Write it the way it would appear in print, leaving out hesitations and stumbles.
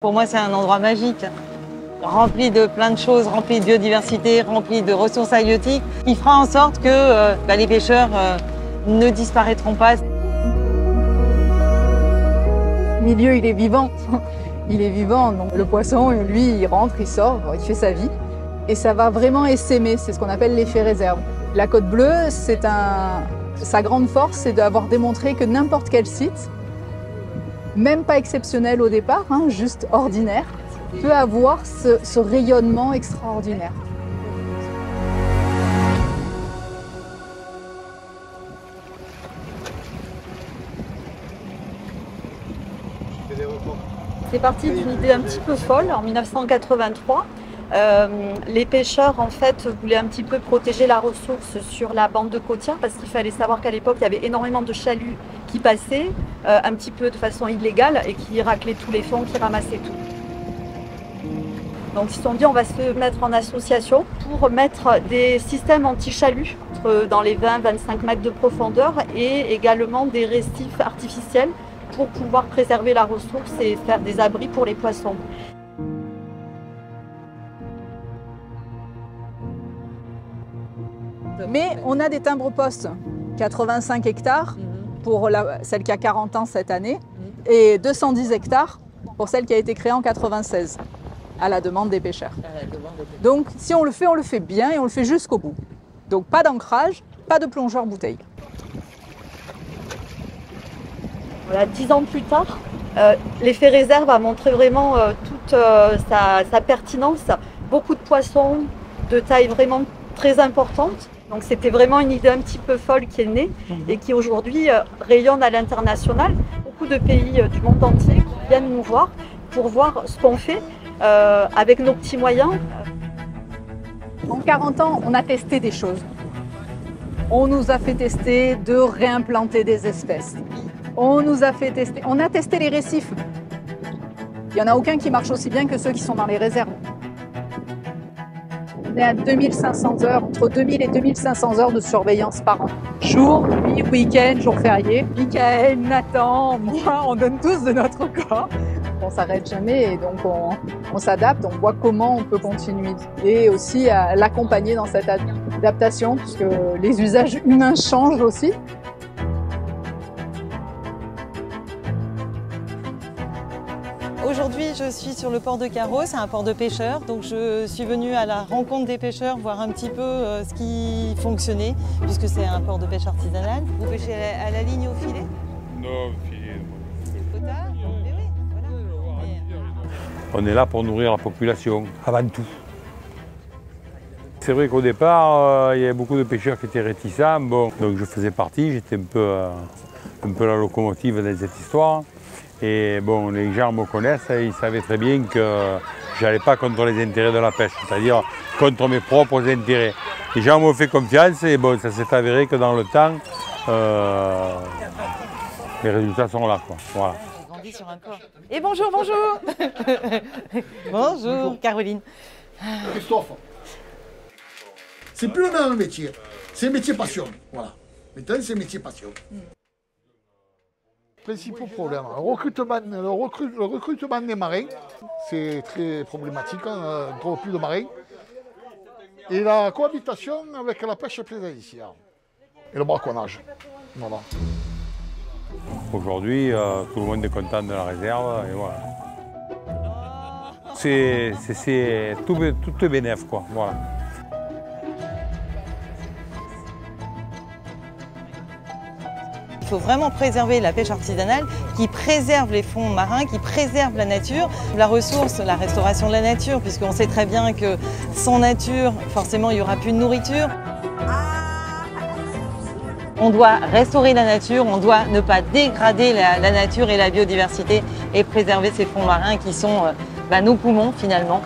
Pour moi, c'est un endroit magique, rempli de plein de choses, rempli de biodiversité, rempli de ressources halieutiques, qui fera en sorte que les pêcheurs ne disparaîtront pas. Le milieu, il est vivant. Il est vivant. Donc le poisson, lui, il rentre, il sort, il fait sa vie. Et ça va vraiment essaimer. C'est ce qu'on appelle l'effet réserve. La Côte Bleue, sa grande force, c'est d'avoir démontré que n'importe quel site, même pas exceptionnel au départ, juste ordinaire, peut avoir ce rayonnement extraordinaire. C'est parti d'une idée un petit peu folle en 1983. Les pêcheurs en fait voulaient un petit peu protéger la ressource sur la bande de côtière parce qu'il fallait savoir qu'à l'époque il y avait énormément de chaluts qui passaient un petit peu de façon illégale et qui raclaient tous les fonds, qui ramassaient tout. Donc ils se sont dit on va se mettre en association pour mettre des systèmes anti-chaluts dans les 20-25 mètres de profondeur et également des récifs artificiels pour pouvoir préserver la ressource et faire des abris pour les poissons. Mais on a des timbres-postes, 85 hectares pour celle qui a 40 ans cette année et 210 hectares pour celle qui a été créée en 96 à la demande des pêcheurs. Donc si on le fait bien et on le fait jusqu'au bout. Donc pas d'ancrage, pas de plongeur bouteille. Voilà, 10 ans plus tard, l'effet réserve a montré vraiment toute sa pertinence. Beaucoup de poissons de taille vraiment très importante. Donc c'était vraiment une idée un petit peu folle qui est née et qui aujourd'hui rayonne à l'international. Beaucoup de pays du monde entier qui viennent nous voir pour voir ce qu'on fait avec nos petits moyens. En 40 ans, on a testé des choses. On nous a fait tester de réimplanter des espèces. On a testé les récifs. Il n'y en a aucun qui marche aussi bien que ceux qui sont dans les réserves. On est à 2500 heures, entre 2000 et 2500 heures de surveillance par an. Jour, nuit, week-end, jour férié. Michael, Nathan, moi, on donne tous de notre corps. On s'arrête jamais et donc on s'adapte, on voit comment on peut continuer et aussi à l'accompagner dans cette adaptation puisque les usages humains changent aussi. Aujourd'hui, je suis sur le port de Carreau, c'est un port de pêcheurs, donc je suis venue à la rencontre des pêcheurs, voir un petit peu ce qui fonctionnait, puisque c'est un port de pêche artisanal. Vous pêchez à la ligne au filet? Non, au filet. Au tard? Mais oui, voilà. On est là pour nourrir la population, avant tout. C'est vrai qu'au départ, il y avait beaucoup de pêcheurs qui étaient réticents. Bon, donc je faisais partie, j'étais un peu la locomotive dans cette histoire. Et bon, les gens me connaissent, ils savaient très bien que je n'allais pas contre les intérêts de la pêche, c'est-à-dire contre mes propres intérêts. Les gens m'ont fait confiance et bon, ça s'est avéré que dans le temps, les résultats sont là, quoi. Voilà. Sur un port. Et bonjour, bonjour. Bonjour, Caroline. Christophe, c'est plus le même métier, c'est un métier passion, voilà. Maintenant, c'est un métier passion. Principaux problèmes, le recrutement des marins, c'est très problématique, on ne trouve plus de marins. Et la cohabitation avec la pêche plaisance et le braconnage. Voilà. Aujourd'hui, tout le monde est content de la réserve et voilà. C'est tout bénef, quoi. Voilà. Il faut vraiment préserver la pêche artisanale qui préserve les fonds marins, qui préserve la nature, la ressource, la restauration de la nature, puisqu'on sait très bien que sans nature, forcément, il n'y aura plus de nourriture. On doit restaurer la nature, on doit ne pas dégrader la nature et la biodiversité et préserver ces fonds marins qui sont nos poumons finalement.